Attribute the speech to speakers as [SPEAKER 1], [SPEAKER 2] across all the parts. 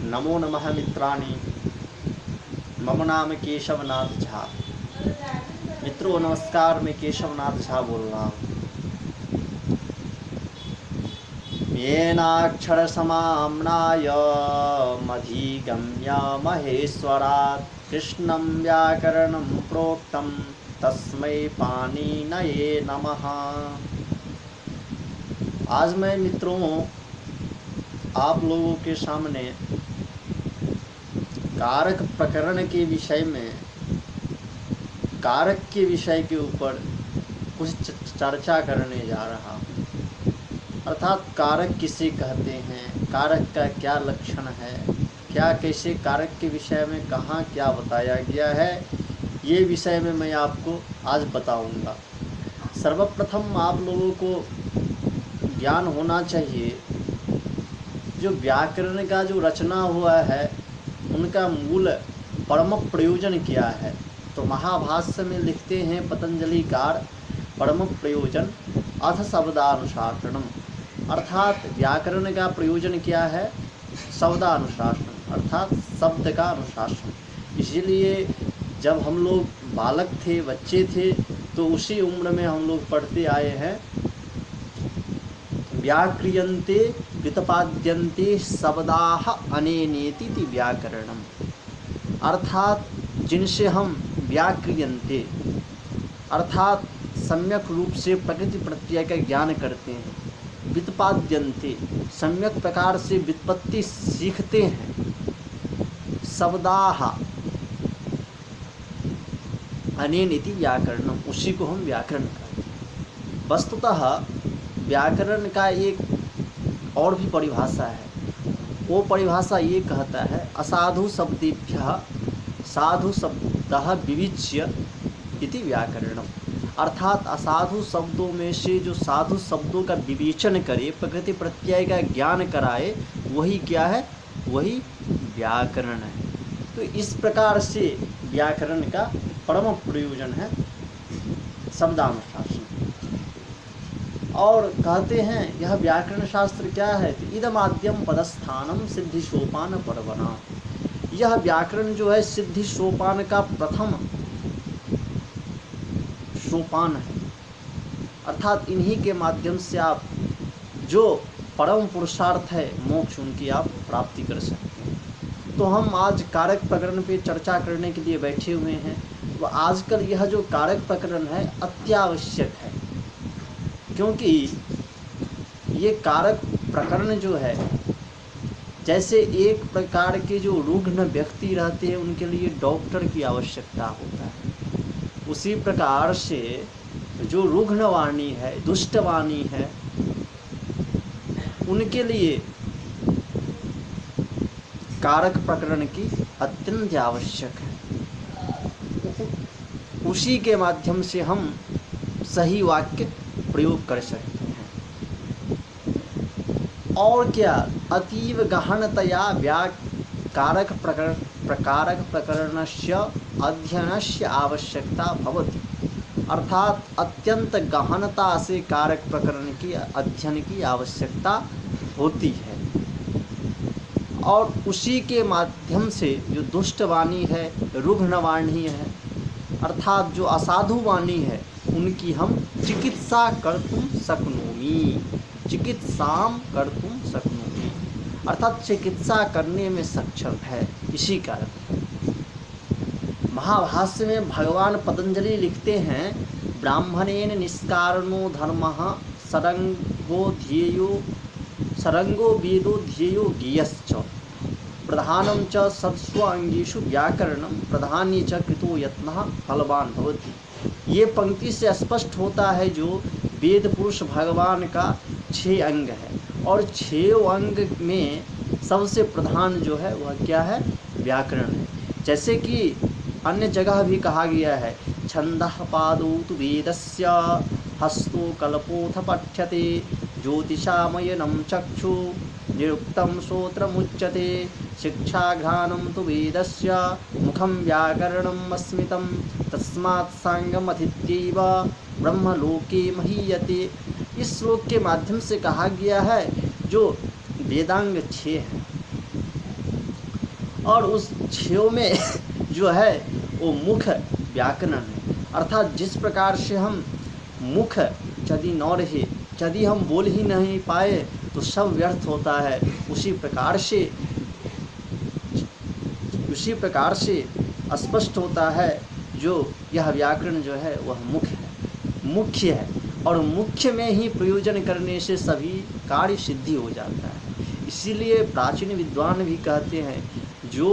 [SPEAKER 1] नमो नमः मित्राणि। मम नाम केशवनाथ झा। मित्रों नमस्कार, मैं केशवनाथ झा बोल रहा हूँ। येनाक्षरसमाम्नाय मधिगम्य महेश्वरात् कृष्णं व्याकरणं प्रोक्तं तस्मै पाणिनये नमः। आज मैं मित्रों आप लोगों के सामने कारक प्रकरण के विषय में, कारक के विषय के ऊपर कुछ चर्चा करने जा रहा हूँ। अर्थात कारक किसे कहते हैं, कारक का क्या लक्षण है, क्या कैसे कारक के विषय में कहाँ क्या बताया गया है, ये विषय में मैं आपको आज बताऊंगा। सर्वप्रथम आप लोगों को ज्ञान होना चाहिए जो व्याकरण का जो रचना हुआ है उनका मूल परम प्रयोजन क्या है। तो महाभाष्य में लिखते हैं पतंजलिकार, परम प्रयोजन अथ शब्दानुशासनम, अर्थात व्याकरण का प्रयोजन क्या है, शब्दानुशासन, अर्थात शब्द का अनुशासन। इसीलिए जब हम लोग बालक थे, बच्चे थे, तो उसी उम्र में हम लोग पढ़ते आए हैं व्याक्रियन्ते व्युत्पाद्यन्ते शब्दाः अनेनेति व्याकरणम, अर्थात जिनसे हम व्याक्रियन्ते अर्थात सम्यक रूप से प्रकृति प्रत्यय का ज्ञान करते हैं, व्युत्पाद्यन्ते सम्यक प्रकार से व्युत्पत्ति सीखते हैं, शब्दाः अनेनेति व्याकरणम, उसी को हम व्याकरण कहते हैं। वस्तुतः व्याकरण का एक और भी परिभाषा है। वो परिभाषा ये कहता है असाधु शब्देभ्यः साधु शब्दः विविच्य इति व्याकरणम, अर्थात असाधु शब्दों में से जो साधु शब्दों का विवेचन करे, प्रकृति प्रत्यय का ज्ञान कराए, वही क्या है, वही व्याकरण है। तो इस प्रकार से व्याकरण का परम प्रयोजन है शब्दानुशासन। और कहते हैं यह व्याकरण शास्त्र क्या है, तो इदमाद्यम पदस्थानम सिद्धि सोपान पर्वणा, यह व्याकरण जो है सिद्धि सोपान का प्रथम सोपान है। अर्थात इन्हीं के माध्यम से आप जो परम पुरुषार्थ है मोक्ष, उनकी आप प्राप्ति कर सकते हैं। तो हम आज कारक प्रकरण पे चर्चा करने के लिए बैठे हुए हैं। तो आजकल यह जो कारक प्रकरण है अत्यावश्यक है, क्योंकि ये कारक प्रकरण जो है, जैसे एक प्रकार के जो रुग्ण व्यक्ति रहते हैं उनके लिए डॉक्टर की आवश्यकता होता है, उसी प्रकार से जो रुग्णवाणी है, दुष्टवाणी है, उनके लिए कारक प्रकरण की अत्यंत आवश्यक है। उसी के माध्यम से हम सही वाक्य प्रयोग कर सकते हैं। और क्या अतीव गहनतया कारक प्रकरणस्य अध्ययनस्य आवश्यकता भवति, अर्थात अत्यंत गहनता से कारक प्रकरण की अध्ययन की आवश्यकता होती है। और उसी के माध्यम से जो दुष्टवाणी है, रुग्णवाणी है, अर्थात जो असाधु वाणी है, उनकी हम चिकित्सा कर्तुम शक्नोमि, चिकित्साम कर्तुम शक्नोमि, अर्थात चिकित्सा करने में सक्षम है। इसी कारण महाभाष्य में भगवान पतंजलि लिखते हैं ब्राह्मणेन निष्कारणो धर्मः सरंगो वेदो ध्येयो ज्ञेयश्च प्रधानं च सत्स्व अंगेषु व्याकरणं प्रधान्य च कृतो यत्नः फलवान भवति। ये पंक्ति से स्पष्ट होता है जो वेद पुरुष भगवान का 6 अंग है, और 6 अंग में सबसे प्रधान जो है वह क्या है, व्याकरण है। जैसे कि अन्य जगह भी कहा गया है छंदः पादौ तु वेदस्य हस्तो कल्पोऽथ पठ्यते ज्योतिषामयनं चक्षु निरुक्तं श्रोत्रमुच्यते शिक्षाघ्राणं तु वेदस्य मुखं व्याकरणम् अस्मितं तस्मात् सांगमधीत्यैव ब्रह्मलोके महीयते। इस श्लोक के माध्यम से कहा गया है जो वेदांग 6 हैं, और उस छयों में जो है वो मुख्य व्याकरण है। अर्थात जिस प्रकार से हम मुख यदि न रहे, यदि हम बोल ही नहीं पाए तो सब व्यर्थ होता है, उसी प्रकार से स्पष्ट होता है जो यह व्याकरण जो है वह मुख्य है और मुख्य में ही प्रयोजन करने से सभी कार्य सिद्धि हो जाता है। इसीलिए प्राचीन विद्वान भी कहते हैं जो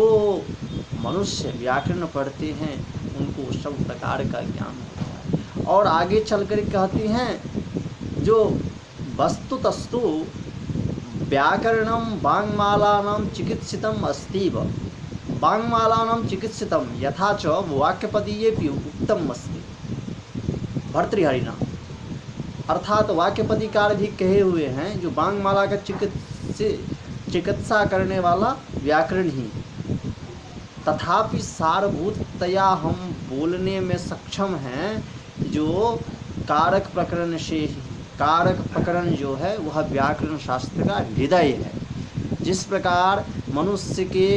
[SPEAKER 1] मनुष्य व्याकरण पढ़ते हैं उनको सब प्रकार का ज्ञान होता है। और आगे चलकर कहते हैं जो वस्तुतस्तु व्याकरणं वाङ्मालानां चिकित्सितम् अस्तीव, वाङ्मालानां चिकित्सितं यथा च वाक्यपदीयेऽपि उक्तम् अस्ति। भर्तृहरिणा अर्थात वाक्यपदीकार भी कहे हुए हैं जो वाङ्माला का चिकित्सा करने वाला व्याकरण ही, तथापि सारभूततया हम बोलने में सक्षम हैं जो कारक प्रकरण से, कारक प्रकरण जो है वह व्याकरण शास्त्र का हृदय है। जिस प्रकार मनुष्य के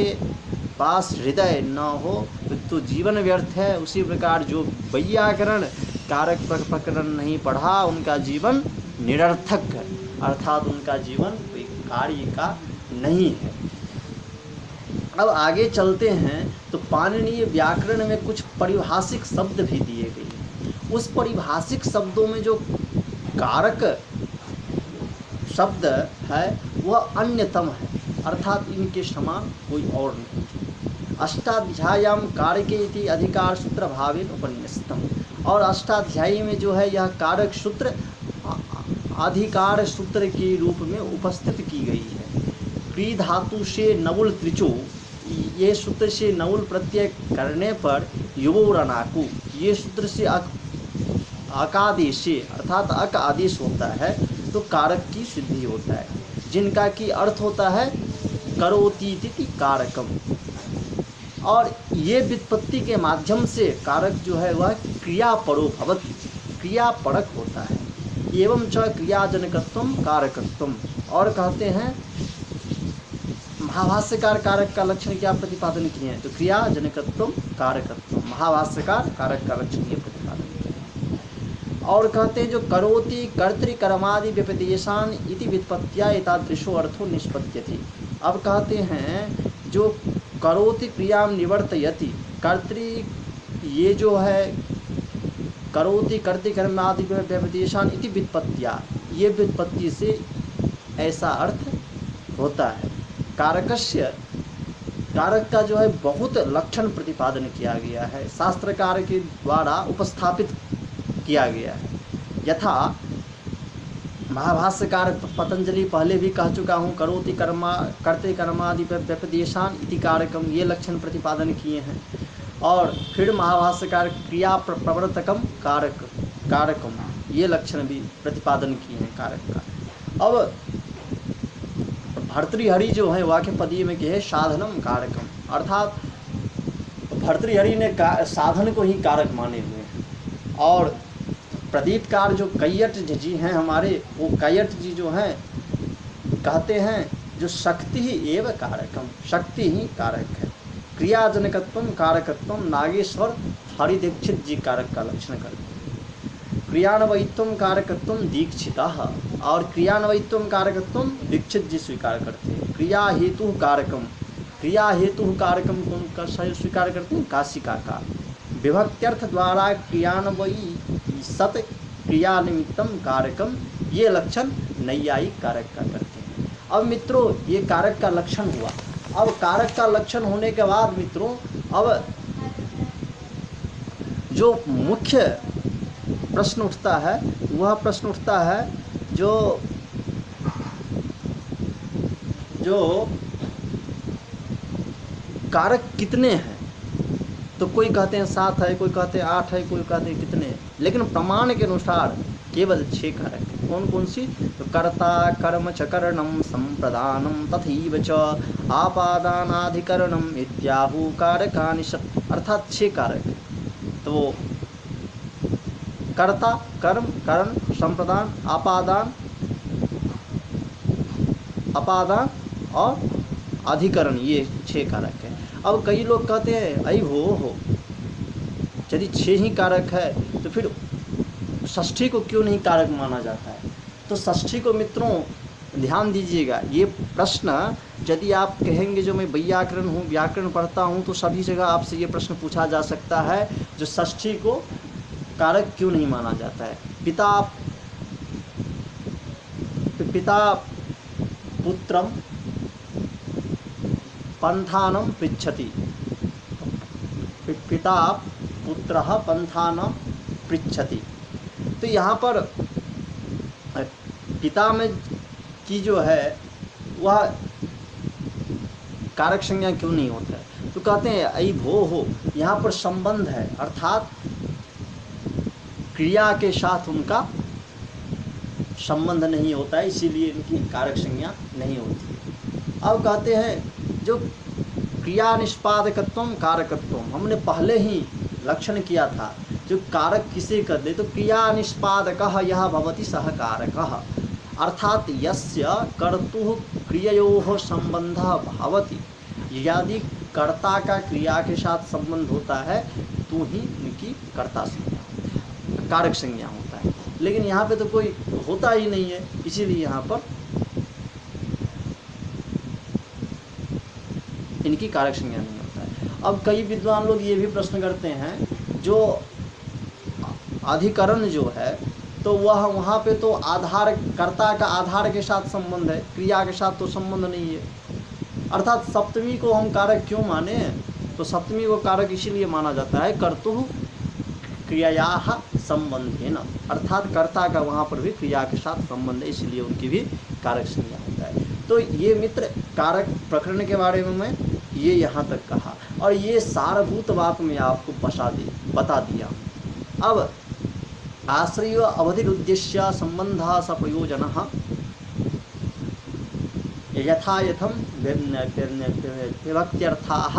[SPEAKER 1] पास हृदय न हो तो जीवन व्यर्थ है, उसी प्रकार जो वैयाकरण कारक प्रकरण नहीं पढ़ा उनका जीवन निरर्थक है, अर्थात उनका जीवन कोई कार्य का नहीं है। अब आगे चलते हैं तो पाणिनीय व्याकरण में कुछ पारिभाषिक शब्द भी दिए गए हैं। उस पारिभाषिक शब्दों में जो कारक शब्द है वह अन्यतम है, अर्थात इनके समान कोई और नहीं। अष्टाध्याय्यां कारके इति अधिकार सूत्र भावेन उपन्यस्तम, और अष्टाध्यायी में जो है यह कारक सूत्र अधिकार सूत्र के रूप में उपस्थित की गई है। क्री धातु से नवुल त्रिचो, ये सूत्र से नवुल प्रत्यय करने पर युवोरनाकु, ये सूत्र से अकादेशे अर्थात अक आदेश होता है तो कारक की सिद्धि होता है, जिनका की अर्थ होता है करोतीति कारकम। और ये व्युत्पत्ति के माध्यम से कारक जो है वह क्रियापरो भवति, क्रियापरक होता है। एवं च क्रियाजनकत्वम कारकत्वम। और कहते हैं महाभाष्यकार कारक का लक्षण क्या प्रतिपादन किए हैं, तो क्रियाजनकत्वम कारकत्वम, महाभाष्यकार कारक का लक्षण ये प्रतिपादन किए हैं। और कहते हैं जो करोति कर्तृकर्मादि व्यपदेशान इति व्युत्पत्त्या एतादृशो अर्थो निष्पद्यते। अब कहते हैं जो करोति क्रियां निवर्तयति, कर्तृ ये जो है करोति कर्तृकर्मादि व्यपदेशान इति व्युत्पत्त्या, ये व्युत्पत्ति से ऐसा अर्थ होता है। कारकस्य, कारक का जो है बहुत लक्षण प्रतिपादन किया गया है, शास्त्रकार के द्वारा उपस्थापित किया गया है। यथा महाभाष्यकार पतंजलि पहले भी कह चुका हूँ, करोति कर्मा कर्ते कर्मादि व्यपदेशान इति कारकम, ये लक्षण प्रतिपादन किए हैं। और फिर महाभाष्यकार क्रिया प्रवर्तकम कारकम, ये लक्षण भी प्रतिपादन किए हैं कारक का। अब भर्तृहरि जो है वाक्यपदीय में कहे साधनम कारकम, अर्थात भर्तृहरि ने साधन को ही कारक माने हुए हैं। और प्रदीपकार जो कैयट जी हैं हमारे, वो कैयट जी जो हैं कहते हैं जो शक्ति ही एव कारकम, शक्ति ही कारक है। क्रियाजनकत्वम कारकत्वम नागेश्वर हरिदीक्षित जी कारक का लक्षण करते हैं। क्रियान्वयित्वम कारकत्वम दीक्षिता, और क्रियान्वयित्वम कारकत्वम दीक्षित जी स्वीकार करते हैं। क्रिया हेतु कारकम, क्रिया हेतु कारकम कौन का स्वीकार करते हैं, काशिका का। विभक्त्यर्थ द्वारा क्रियान्वयी सत क्रिया निमित्तम कारकम, ये लक्षण नैयायिक कारक का करते हैं। अब मित्रों ये कारक का लक्षण हुआ। अब कारक का लक्षण होने के बाद मित्रों अब जो मुख्य प्रश्न उठता है वह प्रश्न उठता है जो कारक कितने हैं। तो कोई कहते हैं 7 है, कोई कहते हैं 8 है, कोई कहते हैं कितने हैं, लेकिन प्रमाण के अनुसार केवल 6 कारक है। कौन कौन सी, तो कर्ता कर्म च करणम संप्रदानम तथैव च आपादानाधिकरणम इत्याहु कारकानि षट्, अर्थात 6 कारक है। तो कर्ता, कर्म, करण, संप्रदान, अपादान और अधिकरण, ये 6 कारक है। अब कई लोग कहते हैं अई हो यदि 6 ही कारक है तो फिर षष्ठी को क्यों नहीं कारक माना जाता है। तो षष्ठी को मित्रों ध्यान दीजिएगा, ये प्रश्न यदि आप कहेंगे जो मैं व्याकरण हूँ, व्याकरण पढ़ता हूँ, तो सभी जगह आपसे ये प्रश्न पूछा जा सकता है जो षष्ठी को कारक क्यों नहीं माना जाता है। पिता पुत्रम पंथानम पृच्छति, पिता पुत्रः पंथानम पृच्छति। तो यहाँ पर पिता में की जो है वह कारक संज्ञा क्यों नहीं होता है। तो कहते हैं अई भो हो, यहाँ पर संबंध है, अर्थात क्रिया के साथ उनका संबंध नहीं होता है, इसीलिए इनकी कारक संज्ञा नहीं होती है। अब कहते हैं जो क्रिया निष्पादकत्व कारकत्व, हमने पहले ही लक्षण किया था, जो कारक किसे कर दे तो क्रिया निष्पादकः यः भवति सः कारकः, अर्थात यस्य कर्तुः क्रिययोः संबंधः भवति, यदि कर्ता का क्रिया के साथ संबंध होता है तो ही उनकी कर्ता संज्ञा कारक संज्ञा होता है। लेकिन यहाँ पे तो कोई होता ही नहीं है, इसीलिए यहाँ पर इनकी कारक संज्ञा नहीं होता है। अब कई विद्वान लोग ये भी प्रश्न करते हैं, जो अधिकरण जो है तो वह वहाँ पे तो आधार, कर्ता का आधार के साथ संबंध है, क्रिया के साथ तो संबंध नहीं है। अर्थात सप्तमी को हम कारक क्यों माने, तो सप्तमी को कारक इसीलिए माना जाता है कर्तुः क्रियायाः संबंधेन, अर्थात कर्ता का वहाँ पर भी क्रिया के साथ संबंध है, इसलिए उनकी भी कारक संज्ञा होता है। तो ये मित्र कारक प्रकरण के बारे में मैं ये यहाँ तक कहा, और ये सारभूत बात में आपको बता दिया। अब आश्रय अवधि उद्देश्य संबंध सप्रयोजनः यथा यथम विभक्त्यर्थाः।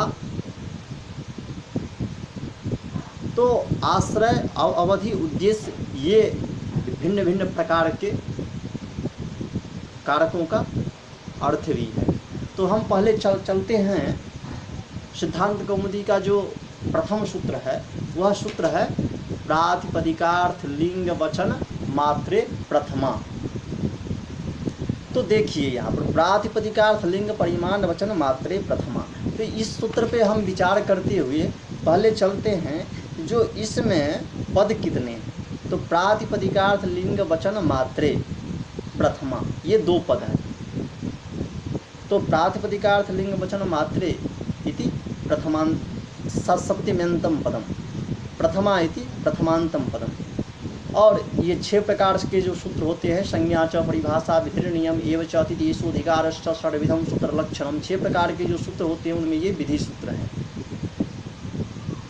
[SPEAKER 1] तो आश्रय अवधि उद्देश्य ये भिन्न भिन्न प्रकार के कारकों का अर्थ भी है। तो हम पहले चलते हैं सिद्धांत कौमुदी का जो प्रथम सूत्र है, वह सूत्र है प्रातिपदिकार्थ लिंग वचन मात्रे प्रथमा। तो देखिए यहाँ पर प्रातिपदिकार्थ लिंग परिमाण वचन मात्रे प्रथमा। तो इस सूत्र पे हम विचार करते हुए पहले चलते हैं जो इसमें पद कितने हैं। तो प्रातिपदिकार्थ लिंग वचन मात्रे प्रथमा, ये 2 पद हैं। तो प्रातिपदिकार्थ लिंग वचन मात्रे इति प्रथमान सप्तम्यंतम पदम, प्रथमा इति प्रथमांतम पदम। और ये 6 प्रकार के जो सूत्र होते हैं, संज्ञा च परिभाषा विधि नियम एवं च अतिदेशो अधिकारश्च षड्विधम सूत्र लक्षणम, 6 प्रकार के जो सूत्र होते हैं उनमें ये विधि सूत्र हैं।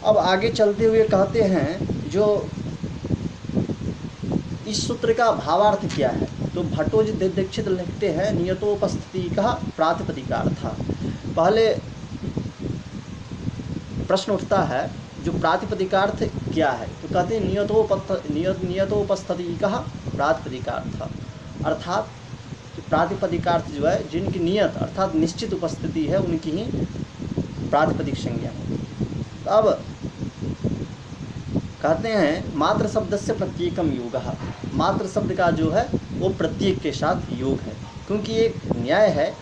[SPEAKER 1] अब आगे चलते हुए कहते हैं जो इस सूत्र का भावार्थ क्या है। तो भट्टोजी दीक्षित लिखते हैं नियतोपस्थिति का प्रातिपदिकार्थ। पहले प्रश्न उठता है जो प्रातिपदिकार्थ क्या है, तो कहते हैं नियतोपस्थिति का प्रातिपदिकार्थ, अर्थात प्रातिपदिकार्थ जो है जिनकी नियत अर्थात निश्चित उपस्थिति है उनकी ही प्रातिपदिक संज्ञा है। तो अब कहते हैं मात्र शब्द से प्रत्येकम योगः, मात्र शब्द का जो है वो प्रत्येक के साथ योग है, क्योंकि एक न्याय है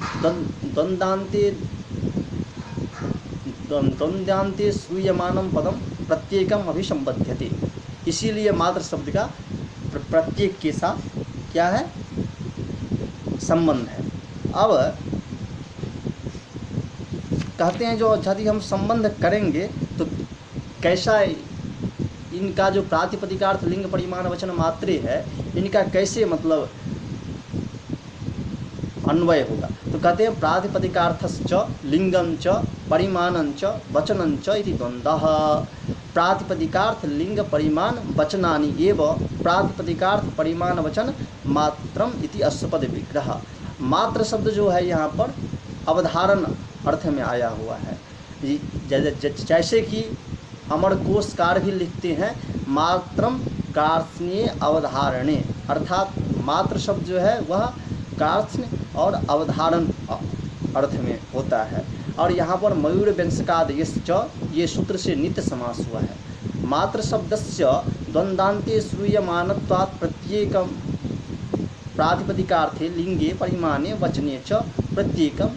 [SPEAKER 1] द्वंद्वान्ते सूयमानम पदम प्रत्येकम अभिसंबध्यते, इसीलिए मात्र शब्द का प्रत्येक के साथ क्या है संबंध है। अब कहते हैं जो यदि हम संबंध करेंगे तो कैसा इनका जो प्रातिपदिकार्थ लिंग परिमाण वचन मात्रे है इनका कैसे मतलब अन्वय होगा। तो कहते हैं प्रातिपदिकार्थश्च लिंगं च परिमाणं च वचनं च इति द्वन्द्वः। प्रातिपदिकार्थ लिंग परिमाण वचनानि एव प्रातिपदिकार्थ परिमाण वचन मात्रम इति अष्टपद विग्रह। मात्र शब्द जो है यहाँ पर अवधारण अर्थ में आया हुआ है, जैसे कि अमरकोशकार भी लिखते हैं मात्रम कार्त्स्न्ये अवधारणे, अर्थात मात्र शब्द जो है वह कार्त्स्न्य और अवधारण अर्थ में होता है। और यहाँ पर मयूर व्यंशकाद ये सूत्र से नित्य समास हुआ है। मात्र शब्दस्य द्वंद्वान्ते श्रूयमानत्वात् प्रत्येकम प्रातिपदिकार्थे लिंगे परिमाणे वचने च प्रत्येकम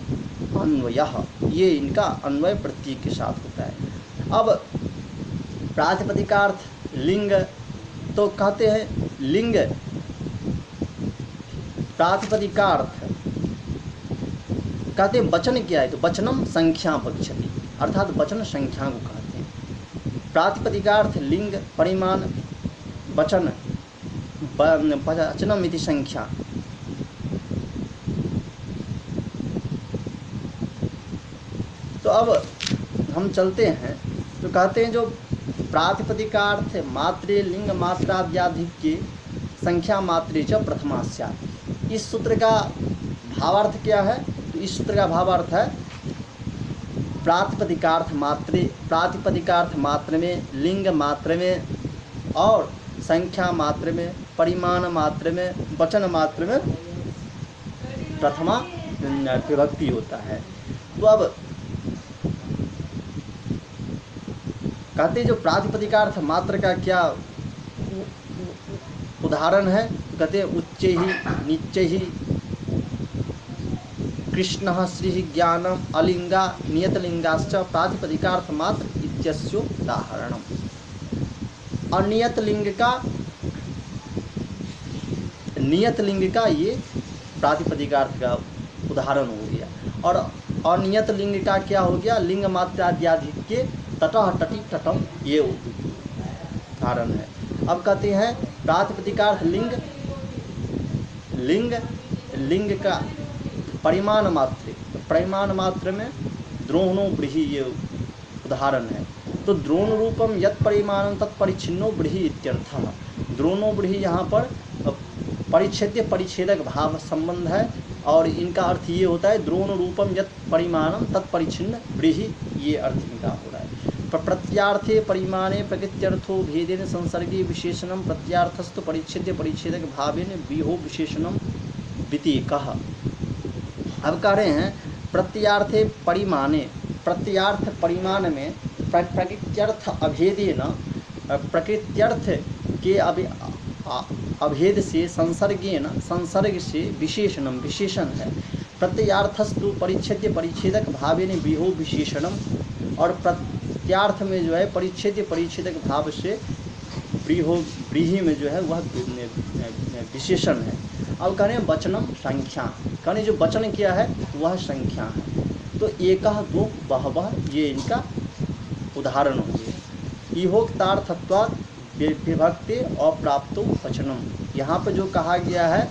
[SPEAKER 1] अन्वयः, ये इनका अन्वय प्रत्येक के साथ होता है। अब प्रातिपदिकार्थ लिंग तो कहते हैं, लिंग प्रातिपदिकार्थ कहते हैं वचन क्या है, तो वचनम संख्या पक्षति, अर्थात वचन संख्या को कहते हैं। प्रातिपदिकार्थ लिंग परिमाण वचन वचनम इति संख्या। तो अब हम चलते हैं, तो कहते हैं जो प्रातिपदिकार्थ मात्रे लिंग मात्राद्याधिक्ये संख्या मात्रे च प्रथमा स्यात्। इस सूत्र का भावार्थ क्या है, तो इस सूत्र का भावार्थ है प्रातिपदिकार्थ मात्र में, लिंग मात्र में और संख्या मात्र में, परिमाण मात्र में, वचन मात्र में प्रथमा विभक्ति होता है। तो अब कहते हैं जो प्रातिपदिकार्थ मात्र का क्या उदाहरण है, कहते हैं उच्च ही नीच ही कृष्ण श्री ज्ञानम अलिंगा नियतलिंगाश्च प्रातिपदिकार्थ मात्र इत्यस्यो उदाहरणम। अनियत लिंग का ये प्रातिपदिकार्थ का उदाहरण हो गया। और अनियत लिंग का क्या हो गया, लिंग मात्राद्याधिक्ये तटः टटि टटम, ये उदाहरण है। अब कहते हैं प्रातिपदिकार्थ लिंग का परिमाण मात्र में द्रोणो व्रीहि, ये उदाहरण है। तो द्रोण रूपम यत् परिमाणं तत्परिच्छिन्नो व्रीहि इत्यर्थः। द्रोणो व्रीहि यहाँ पर परिच्छेद्य परिच्छेदक भाव संबंध है, और इनका अर्थ ये होता है द्रोण रूपम यत् परिमाणम तत्परिच्छिन्न व्रीहि, ये अर्थ इनका हो रहा है। प्रत्यार्थे परिमाणे प्रकृत्यर्थो भेदेन संसर्गे विशेषणम प्रत्यार्थस्तु परिच्छेद्य परिच्छेदक भावेन व्रीहो विशेषणम द्वितीयकः। अब कह रहे हैं प्रत्यार्थे परिमाणे, प्रत्यार्थ परिमाण में प्रकृत्यर्थ अभेदेन, प्रकृत्यर्थ के अभेद से संसर्गेन, संसर्ग से विशेषणम, विशेषण है। प्रत्यार्थस्तु परिच्छेद्य परिच्छेदक भावेन व्रीहो विशेषणम, और प्रत्यार्थ में जो है परिच्छेद्य परिच्छेदक भाव से व्रीहि में जो है वह विशेषण है। अब कह रहे हैं वचनम संख्या, कहने जो वचन क्या है वह संख्या है। तो एकः दो बहवः, ये इनका उदाहरण हो गया। इहोक्तार्थत्वात् विभक्ते अप्राप्तो वचनम, यहाँ पर जो कहा गया है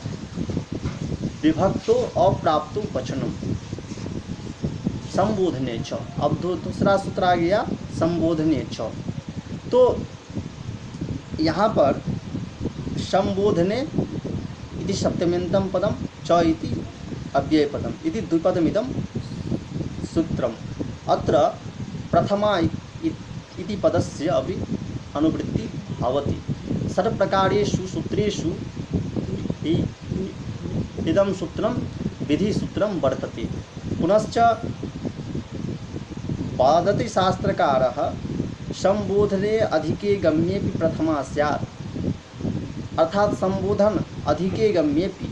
[SPEAKER 1] विभक्तो अप्राप्तो वचनम संबोधने च। अब दूसरा सूत्र आ गया संबोधने च। तो यहाँ पर संबोधने इति सप्तम्यन्तं पदम च इति अव्यय पदम इति द्विपदमिदं सूत्रम। अत्र प्रथमा इति पदस्य अपि अनुवृत्ति भवति। सर्वप्रकारेषु सूत्रेषु इदं सूत्रं विधिसूत्रं वर्तते। पुनश्च वदति शास्त्रकारः संबोधने अधिके गम्येपि प्रथमा स्यात्, अर्थात संबोधन अधिके गम्येपि,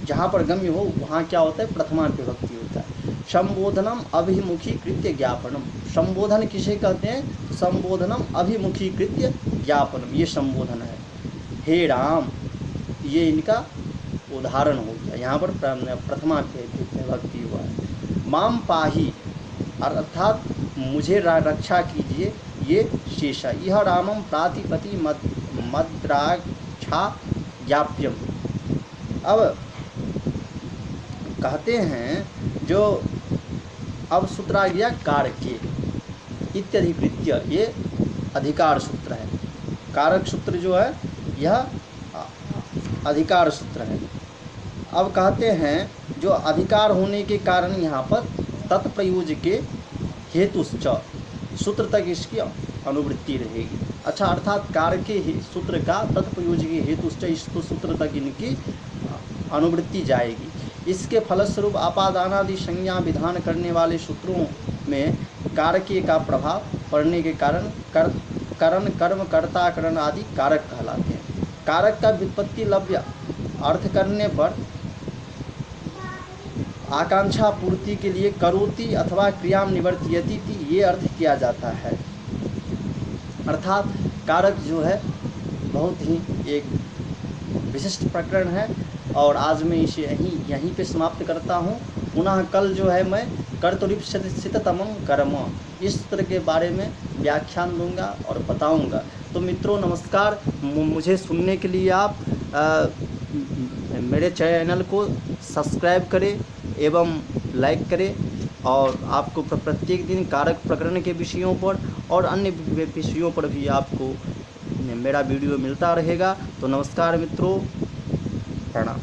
[SPEAKER 1] जहाँ पर गम्य हो वहाँ क्या होता है, प्रथमा विभक्ति होता है। संबोधनम अभिमुखीकृत्य ज्ञापनम, संबोधन किसे कहते हैं, संबोधनम अभिमुखीकृत्य ज्ञापनम, ये संबोधन है। हे राम, ये इनका उदाहरण हो गया, यहाँ पर प्रथमा विभक्ति हुआ है। माम पाही, अर्थात मुझे रक्षा कीजिए, ये शेषा। यह रामम प्रातिपति मद्राक्षा ज्ञाप्यम। अब कहते हैं जो अब सूत्र आ गया कारके इत्यधिकृत्य, ये अधिकार सूत्र है। कारक सूत्र जो है यह अधिकार सूत्र है। अब कहते हैं जो अधिकार होने के कारण यहाँ पर तत्प्रयोज्य के हेतुश्च, सूत्र तक इसकी अनुवृत्ति रहेगी। अच्छा, अर्थात कारक के सूत्र का तत्प्रयोज्य के हेतुश्च, इस सूत्र तक इनकी अनुवृत्ति जाएगी। इसके फलस्वरूप आपादानादि संज्ञा विधान करने वाले सूत्रों में कारकीय का प्रभाव पड़ने के कारण करण कर्म कर्ता करण आदि कारक कहलाते हैं। कारक का व्युत्पत्ति लव्य अर्थ करने पर आकांक्षा पूर्ति के लिए करोति अथवा क्रियाम निवर्तियति ये अर्थ किया जाता है। अर्थात कारक जो है बहुत ही एक विशिष्ट प्रकरण है और आज मैं इसे यहीं पे समाप्त करता हूँ। पुनः कल जो है मैं कर्तरीप्सिततमं कर्म इस तरह के बारे में व्याख्यान दूंगा और बताऊंगा। तो मित्रों नमस्कार, मुझे सुनने के लिए आप मेरे चैनल को सब्सक्राइब करें एवं लाइक करें और आपको प्रत्येक दिन कारक प्रकरण के विषयों पर और अन्य विषयों पर भी आपको मेरा वीडियो मिलता रहेगा। तो नमस्कार मित्रों, प्रणाम।